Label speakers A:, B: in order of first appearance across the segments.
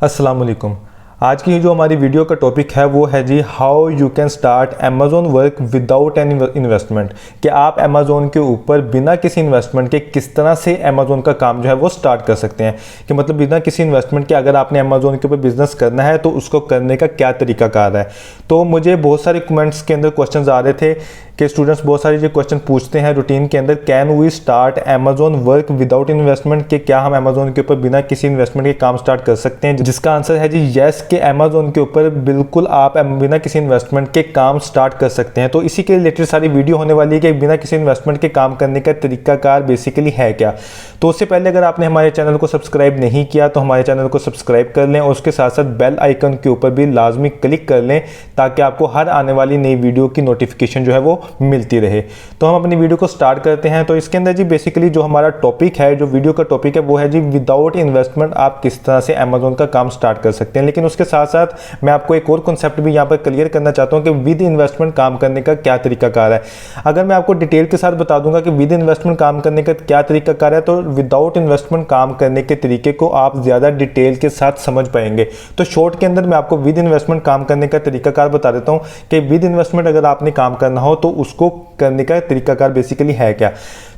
A: अस्सलाम वालेकुम। आज की जो हमारी वीडियो का टॉपिक है वो है जी how you can start Amazon work without an investment. कि आप अमेज़ॉन के ऊपर बिना किसी इन्वेस्टमेंट के किस तरह से अमेज़ॉन का काम जो है वो स्टार्ट कर सकते हैं। कि मतलब बिना किसी इन्वेस्टमेंट के अगर आपने अमेज़ॉन के ऊपर बिजनेस करना है तो उसको करने का क्या तरीकाकार है। तो मुझे बहुत सारे कमेंट्स के अंदर क्वेश्चंस आ रहे थे कि स्टूडेंट्स बहुत सारे जो क्वेश्चन पूछते हैं रूटीन के अंदर, can we start Amazon work without investment. कि क्या हम अमेज़ॉन के ऊपर बिना किसी इन्वेस्टमेंट के काम स्टार्ट कर सकते हैं। जिसका आंसर है जी यस, कि अमेज़ॉन के ऊपर बिल्कुल आप बिना किसी इन्वेस्टमेंट के काम स्टार्ट कर सकते हैं। तो इसी के रिलेटेड सारी वीडियो होने वाली है कि बिना किसी इन्वेस्टमेंट के काम करने का तरीकाकार बेसिकली है क्या। तो उससे पहले अगर आपने हमारे चैनल को सब्सक्राइब नहीं किया तो हमारे चैनल को सब्सक्राइब कर लें और उसके साथ साथ बेल आइकन के ऊपर भी लाजमी क्लिक कर लें ताकि आपको हर आने वाली नई वीडियो की नोटिफिकेशन जो है वो मिलती रहे। तो हम अपनी वीडियो को स्टार्ट करते हैं। तो इसके अंदर जी बेसिकली जो हमारा टॉपिक है, जो वीडियो का टॉपिक है वो है जी विदाउट इन्वेस्टमेंट आप किस तरह से अमेज़ॉन का काम स्टार्ट कर सकते हैं। लेकिन उसके साथ साथ मैं आपको एक और कॉन्सेप्ट भी यहाँ पर क्लियर करना चाहता हूँ कि विद इन्वेस्टमेंट काम करने का क्या तरीकाकार है। अगर मैं आपको डिटेल के साथ बता दूंगा कि विद इन्वेस्टमेंट काम करने का क्या तरीकाकार है तो विदाउट इन्वेस्टमेंट काम करने के तरीके को आप ज़्यादा डिटेल के साथ समझ पाएंगे। तो शॉर्ट के अंदर मैं आपको विद इन्वेस्टमेंट काम करने का तरीकाकार बता देता हूँ कि विद इन्वेस्टमेंट अगर आपने काम करना हो तो उसको करने का तरीकाकार बेसिकली है क्या।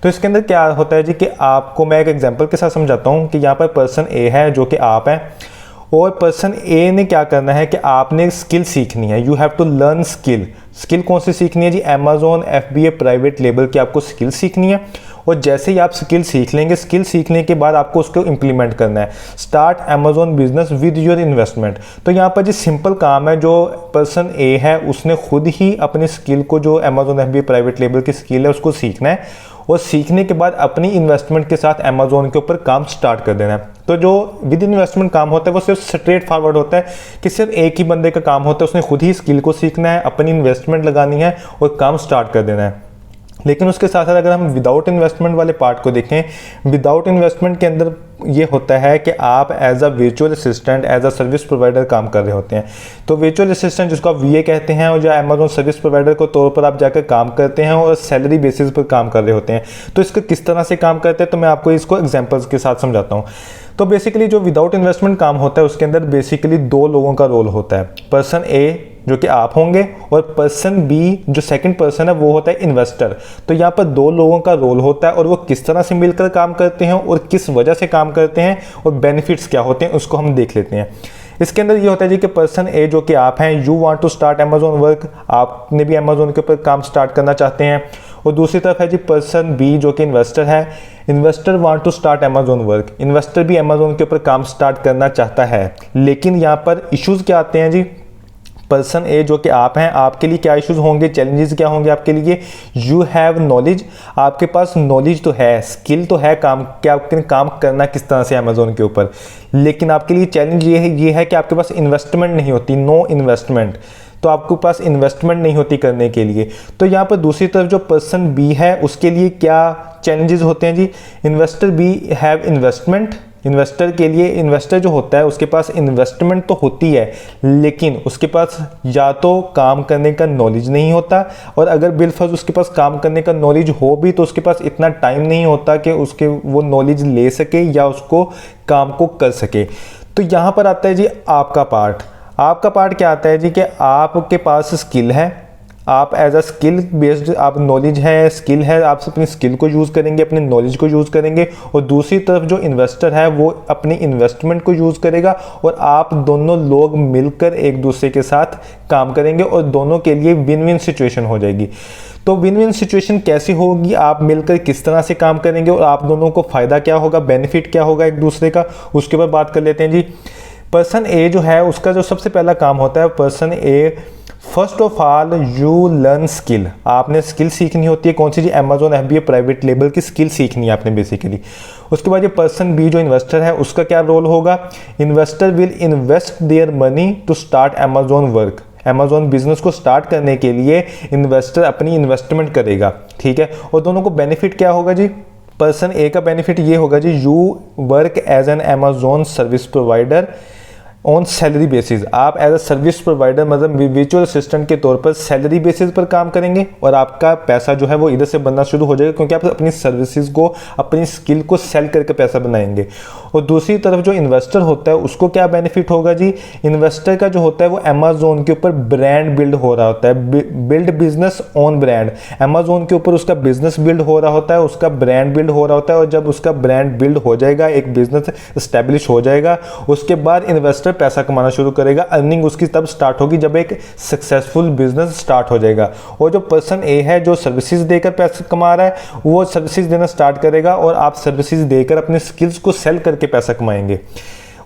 A: तो इसके अंदर क्या होता है जी कि आपको मैं एक एग्जांपल के साथ समझाता हूँ कि यहाँ पर पर्सन ए है जो कि आप हैं, और पर्सन ए ने क्या करना है कि आपने स्किल सीखनी है। You have to learn skill. Skill कौन सी सीखनी है जी? अमेज़ॉन FBA प्राइवेट लेबल की आपको स्किल सीखनी है। और जैसे ही आप स्किल सीख लेंगे, स्किल सीखने के बाद आपको उसको इंप्लीमेंट करना है। Start Amazon business with your investment. तो यहाँ पर जी सिंपल काम है, जो पर्सन ए है उसने खुद ही अपनी स्किल को, जो अमेज़ॉन FBA प्राइवेट लेबल की स्किल है उसको सीखना है और सीखने के बाद अपनी इन्वेस्टमेंट के साथ अमेज़ॉन के ऊपर काम स्टार्ट कर देना है। तो जो विद इन्वेस्टमेंट काम होता है वो सिर्फ स्ट्रेट फॉरवर्ड होता है कि सिर्फ एक ही बंदे का काम होता है, उसने खुद ही स्किल को सीखना है, अपनी इन्वेस्टमेंट लगानी है और काम स्टार्ट कर देना है। लेकिन उसके साथ साथ अगर हम विदाउट इन्वेस्टमेंट वाले पार्ट को देखें, विदाउट इन्वेस्टमेंट के अंदर ये होता है कि आप as a virtual assistant, as a service provider काम कर रहे होते हैं। तो वर्चुअल असिस्टेंट जिसको आप VA कहते हैं, और जो अमेज़ॉन सर्विस प्रोवाइडर के तौर पर आप जाकर काम करते हैं और सैलरी बेसिस पर काम कर रहे होते हैं। तो इसको किस तरह से काम करते हैं तो मैं आपको इसको एग्जाम्पल्स के साथ समझाता हूँ। तो बेसिकली जो विदाउट इन्वेस्टमेंट काम होता है उसके अंदर बेसिकली दो लोगों का रोल होता है। पर्सन ए जो कि आप होंगे और पर्सन बी जो सेकंड पर्सन है वो होता है इन्वेस्टर। तो यहाँ पर दो लोगों का रोल होता है और वो किस तरह से मिलकर काम करते हैं और किस वजह से काम करते हैं और बेनिफिट्स क्या होते हैं उसको हम देख लेते हैं। इसके अंदर ये होता है जी कि पर्सन ए जो कि आप हैं, you want to start Amazon work, आपने भी अमेज़ॉन के ऊपर काम स्टार्ट करना चाहते हैं। और दूसरी तरफ है जी पर्सन बी जो कि इन्वेस्टर है, investor want to start Amazon work, investor भी अमेज़ॉन के ऊपर काम स्टार्ट करना चाहता है। लेकिन यहाँ पर इश्यूज़ क्या आते हैं जी? पर्सन ए जो कि आप हैं, आपके लिए क्या इश्यूज होंगे, चैलेंजेस क्या होंगे आपके लिए? यू हैव नॉलेज, आपके पास नॉलेज तो है, स्किल तो है, काम क्या काम करना किस तरह से अमेज़ॉन के ऊपर। लेकिन आपके लिए चैलेंज ये है कि आपके पास इन्वेस्टमेंट नहीं होती, नो इन्वेस्टमेंट। तो आपके पास इन्वेस्टमेंट नहीं होती करने के लिए। तो यहाँ पर दूसरी तरफ जो पर्सन बी है उसके लिए क्या चैलेंजेस होते हैं जी? Investor be have investment, investor के लिए, इन्वेस्टर जो होता है उसके पास इन्वेस्टमेंट तो होती है लेकिन उसके पास या तो काम करने का नॉलेज नहीं होता, और अगर बिलफर्ज उसके पास काम करने का नॉलेज हो भी तो उसके पास इतना टाइम नहीं होता कि उसके वो नॉलेज ले सके या उसको काम को कर सके। तो यहाँ पर आता है जी आपका पार्ट। आपका पार्ट क्या आता है जी कि आपके पास स्किल है, आप एज अ स्किल बेस्ड, आप नॉलेज है, स्किल है, आप अपनी स्किल को यूज़ करेंगे, अपने नॉलेज को यूज़ करेंगे। और दूसरी तरफ जो इन्वेस्टर है वो अपनी इन्वेस्टमेंट को यूज़ करेगा और आप दोनों लोग मिलकर एक दूसरे के साथ काम करेंगे और दोनों के लिए विन विन सिचुएशन हो जाएगी। तो विन विन सिचुएशन कैसी होगी? आप मिलकर किस तरह से काम करेंगे और आप दोनों को फ़ायदा क्या होगा, बेनिफिट क्या होगा एक दूसरे का, उसके बाद बात कर लेते हैं जी। पर्सन ए जो है उसका जो सबसे पहला काम होता है, person A first of all you learn skill. आपने स्किल सीखनी होती है, कौन सी जी? अमेज़ॉन FBA प्राइवेट लेबल की स्किल सीखनी है आपने बेसिकली। उसके बाद ये पर्सन बी जो इन्वेस्टर है उसका क्या रोल होगा? Investor will invest their money to start Amazon work. Amazon business को स्टार्ट करने के लिए इन्वेस्टर अपनी इन्वेस्टमेंट करेगा, ठीक है। और दोनों को बेनिफिट क्या होगा जी? पर्सन ए का बेनिफिट ये होगा जी, you work as an Amazon service provider on salary basis. आप एज अ सर्विस प्रोवाइडर मतलब वर्चुअल असिस्टेंट के तौर पर सैलरी बेसिस पर काम करेंगे और आपका पैसा जो है वो इधर से बनना शुरू हो जाएगा क्योंकि आप अपनी सर्विसेज को, अपनी स्किल को सेल करके पैसा बनाएंगे। और दूसरी तरफ जो इन्वेस्टर होता है उसको क्या बेनिफिट होगा जी, इन्वेस्टर का जो होता है वो अमेजोन के ऊपर ब्रांड बिल्ड हो रहा होता है, build business on brand, Amazon के ऊपर उसका बिजनेस बिल्ड हो रहा होता है, उसका ब्रांड बिल्ड हो रहा होता है। और जब उसका ब्रांड बिल्ड हो जाएगा, एक बिजनेस स्टैब्लिश हो जाएगा, उसके बाद इन्वेस्टर पैसा कमाना शुरू करेगा, अर्निंग उसकी तब स्टार्ट होगी जब एक सक्सेसफुल बिजनेस स्टार्ट हो जाएगा। और जो पर्सन ए है जो सर्विसेज देकर पैसा कमा रहा है वो सर्विसेज देना स्टार्ट करेगा और आप सर्विसेज देकर अपने स्किल्स को सेल करके पैसा कमाएंगे।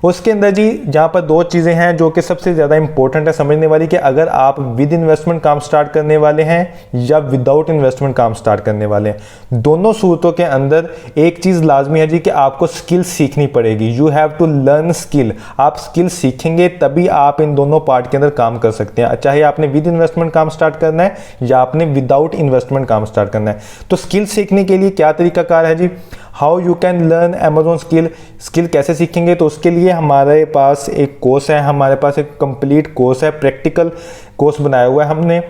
A: उसके अंदर जी जहाँ पर दो चीज़ें हैं जो कि सबसे ज़्यादा इंपॉर्टेंट है समझने वाली, कि अगर आप विद इन्वेस्टमेंट काम स्टार्ट करने वाले हैं या विदाउट इन्वेस्टमेंट काम स्टार्ट करने वाले हैं, दोनों सूरतों के अंदर एक चीज़ लाजमी है जी कि आपको स्किल सीखनी पड़ेगी। You have to learn skill. आप स्किल सीखेंगे तभी आप इन दोनों पार्ट के अंदर काम कर सकते हैं, चाहे आपने विद इन्वेस्टमेंट काम स्टार्ट करना है या आपने विदाउट इन्वेस्टमेंट काम स्टार्ट करना है। तो स्किल सीखने के लिए क्या तरीकाकार है जी, how you can learn Amazon skill, skill कैसे सीखेंगे, तो उसके लिए हमारे पास एक कोर्स है, हमारे पास एक कंप्लीट कोर्स है, प्रैक्टिकल कोर्स बनाया हुआ है हमने,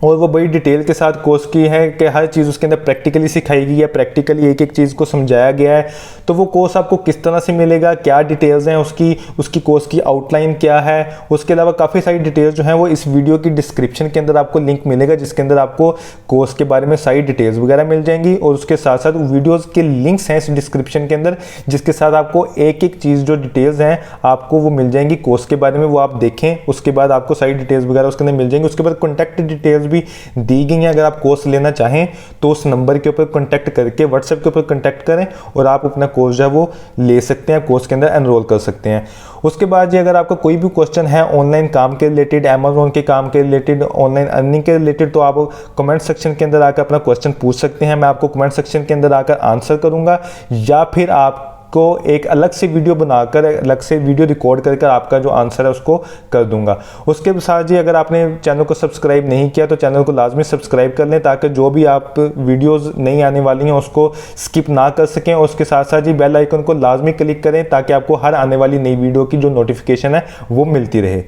A: और वो बड़ी डिटेल के साथ कोर्स की है कि हर चीज़ उसके अंदर प्रैक्टिकली सिखाई गई है, प्रैक्टिकली एक एक चीज़ को समझाया गया है। तो वो कोर्स आपको किस तरह से मिलेगा, क्या डिटेल्स हैं उसकी कोर्स की आउटलाइन क्या है, उसके अलावा काफ़ी सारी डिटेल्स जो हैं वो इस वीडियो की डिस्क्रिप्शन के अंदर आपको लिंक मिलेगा, जिसके अंदर आपको कोर्स के बारे में सारी डिटेल्स वगैरह मिल जाएंगी। और उसके साथ साथ वीडियोज़ के लिंक्स हैं इस डिस्क्रिप्शन के अंदर, जिसके साथ आपको एक एक चीज़ जो डिटेल्स हैं आपको वो मिल जाएंगी कोर्स के बारे में, वो आप देखें, उसके बाद आपको सारी डिटेल्स वगैरह उसके अंदर मिल जाएंगी। उसके बाद कॉन्टैक्ट डिटेल्स भी दी गई हैं, अगर आप कोर्स लेना चाहें तो उस नंबर के ऊपर कॉन्टैक्ट करके व्हाट्सएप के ऊपर कॉन्टैक्ट करें और आप अपना कोर्स जो है वो ले सकते हैं, कोर्स के अंदर एनरोल कर सकते हैं। उसके बाद जी अगर आपका कोई भी क्वेश्चन है ऑनलाइन काम के रिलेटेड, अमेजोन के काम के रिलेटेड, ऑनलाइन अर्निंग के रिलेटेड, तो आप कमेंट सेक्शन के अंदर आकर अपना क्वेश्चन पूछ सकते हैं, मैं आपको कमेंट सेक्शन के अंदर आकर आंसर करूंगा, या फिर आप को एक अलग से वीडियो बनाकर अलग से वीडियो रिकॉर्ड करके आपका जो आंसर है उसको कर दूंगा। उसके साथ जी अगर आपने चैनल को सब्सक्राइब नहीं किया तो चैनल को लाजमी सब्सक्राइब कर लें, ताकि जो भी आप वीडियोस नई आने वाली हैं उसको स्किप ना कर सकें। और उसके साथ साथ जी बेल आइकन को लाजमी क्लिक करें ताकि आपको हर आने वाली नई वीडियो की जो नोटिफिकेशन है वो मिलती रहे।